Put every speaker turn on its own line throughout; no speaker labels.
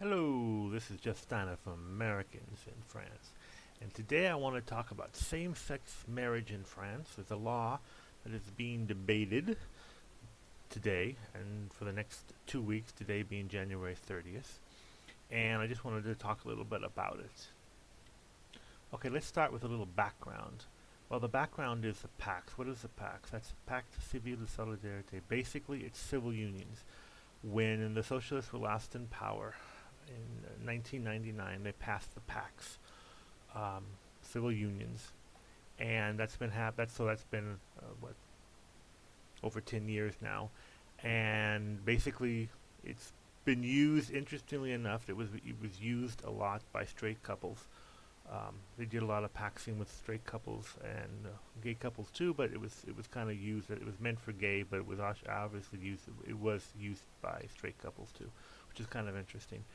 Hello, this is Justana from Americans in France, and today I want to talk about same-sex marriage in France. There's a law that is being debated today and for the next 2 weeks, today being January 30th, and I just wanted to talk a little bit about it. Okay, let's start with a little background. Well, the background is the PACS. What is the PACS? That's Pacte Civil de Solidarité. Basically, it's civil unions. When the socialists were last in power in 1999, they passed the PACS, um, civil unions, and that's been what, over 10 years now, and basically it's been used. Interestingly enough, it was used a lot by straight couples. They did a lot of paxing with straight couples and gay couples too, but it was kind of used. It was meant for gay, but it was obviously used. It was used by straight couples too, which is kind of interesting.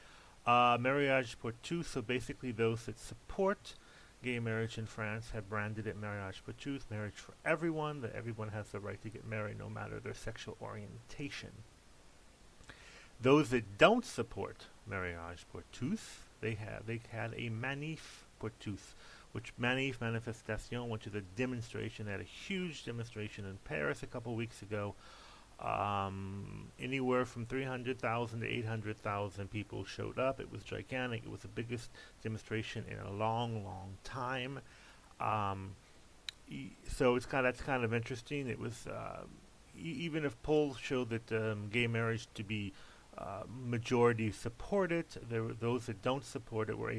Mariage pour tous, so basically those that support gay marriage in France have branded it mariage pour tous, marriage for everyone, that everyone has the right to get married no matter their sexual orientation. Those that don't support mariage pour tous, they had a manif pour tous, which manifestation, which is a demonstration. They had a huge demonstration in Paris a couple weeks ago. Anywhere from 300,000 to 800,000 people showed up. It was gigantic. It was the biggest demonstration in a long, long time. Um, so that's kind of interesting. It was even if polls show that gay marriage to be majority support it, there were those that don't support it were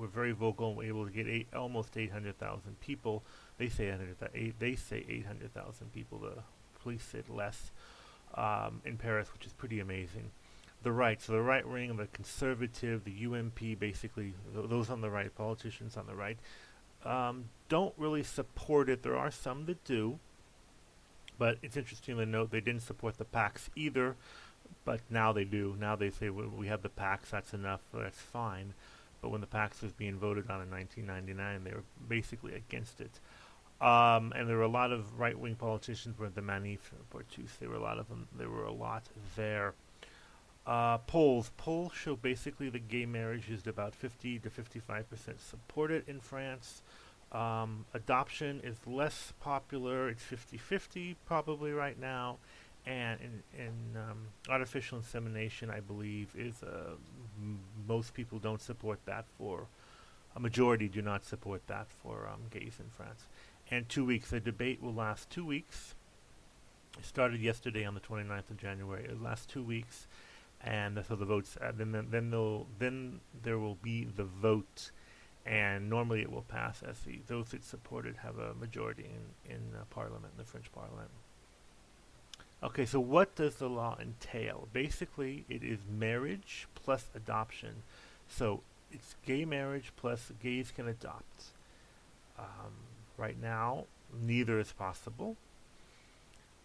very vocal and were able to get almost 800,000 people. They say 800,000 people. The police said less in Paris, which is pretty amazing. The right wing, the conservative, the UMP, basically those on the right, politicians on the right, don't really support it. There are some that do, but it's interesting to note they didn't support the PACs either, but now they do. Now they say, well, we have the PACs, that's enough, that's fine. But when the PACs was being voted on in 1999, they were basically against it. And there were a lot of right-wing politicians were the Manif pour tous. There were a lot of them. There were a lot there. Polls show basically that gay marriage is about 50 to 55% supported in France. Adoption is less popular. It's 50-50 probably right now. And in artificial insemination, I believe, is most people don't support that for a majority do not support that for gays in France. And 2 weeks, the debate will last 2 weeks. It started yesterday on the 29th of January. It will last 2 weeks, and so the votes. Then there will be the vote, and normally it will pass as those that support it have a majority in Parliament, in the French Parliament. Okay, so what does the law entail? Basically, it is marriage plus adoption. So it's gay marriage plus gays can adopt. Um, right now, neither is possible.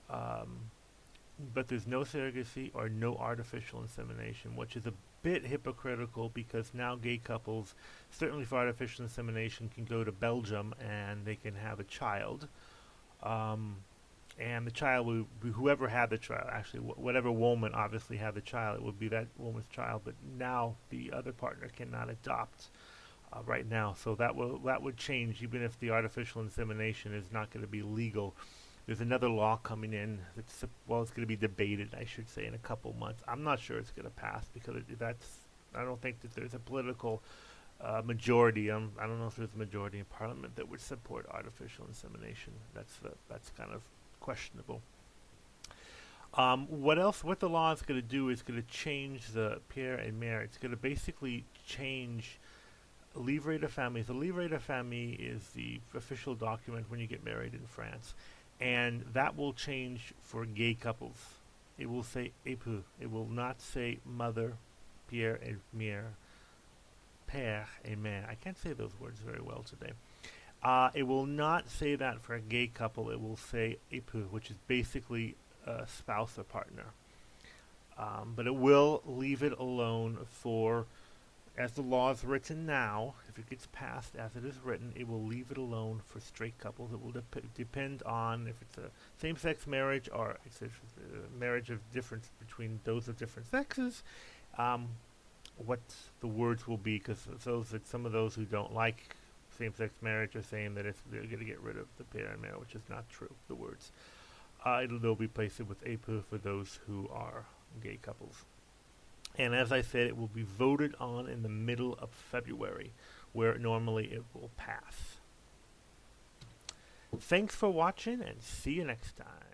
Um, but there's no surrogacy or no artificial insemination, which is a bit hypocritical because now gay couples, certainly for artificial insemination, can go to Belgium and they can have a child. Um, and the child will be whoever had the child. Actually, whatever woman obviously had the child, it would be that woman's child. But now the other partner cannot adopt right now, so that would change. Even if the artificial insemination is not going to be legal, there's another law coming in. It's going to be debated, I should say, in a couple months. I'm not sure it's going to pass because I don't think that there's a political majority. I don't know if there's a majority in Parliament that would support artificial insemination. That's kind of questionable. What else? What the law is going to do is going to change the Pierre and Mère. It's going to basically change livre de famille. The livre de famille is the official document when you get married in France, and that will change for gay couples. It will say époux. It will not say mother, Pierre et Mère, père et mère. I can't say those words very well today. It will not say that for a gay couple. It will say époux, which is basically a spouse or partner. But it will leave it alone for, as the law is written now, if it gets passed as it is written, it will leave it alone for straight couples. It will depend on if it's a same-sex marriage or it's a marriage of difference between those of different sexes. Um, what the words will be, because some of those who don't like same-sex marriage are saying that they're going to get rid of the pair and marry, which is not true. The words they'll replace it with aper for those who are gay couples. And as I said, it will be voted on in the middle of February, where normally it will pass. Thanks for watching, and see you next time.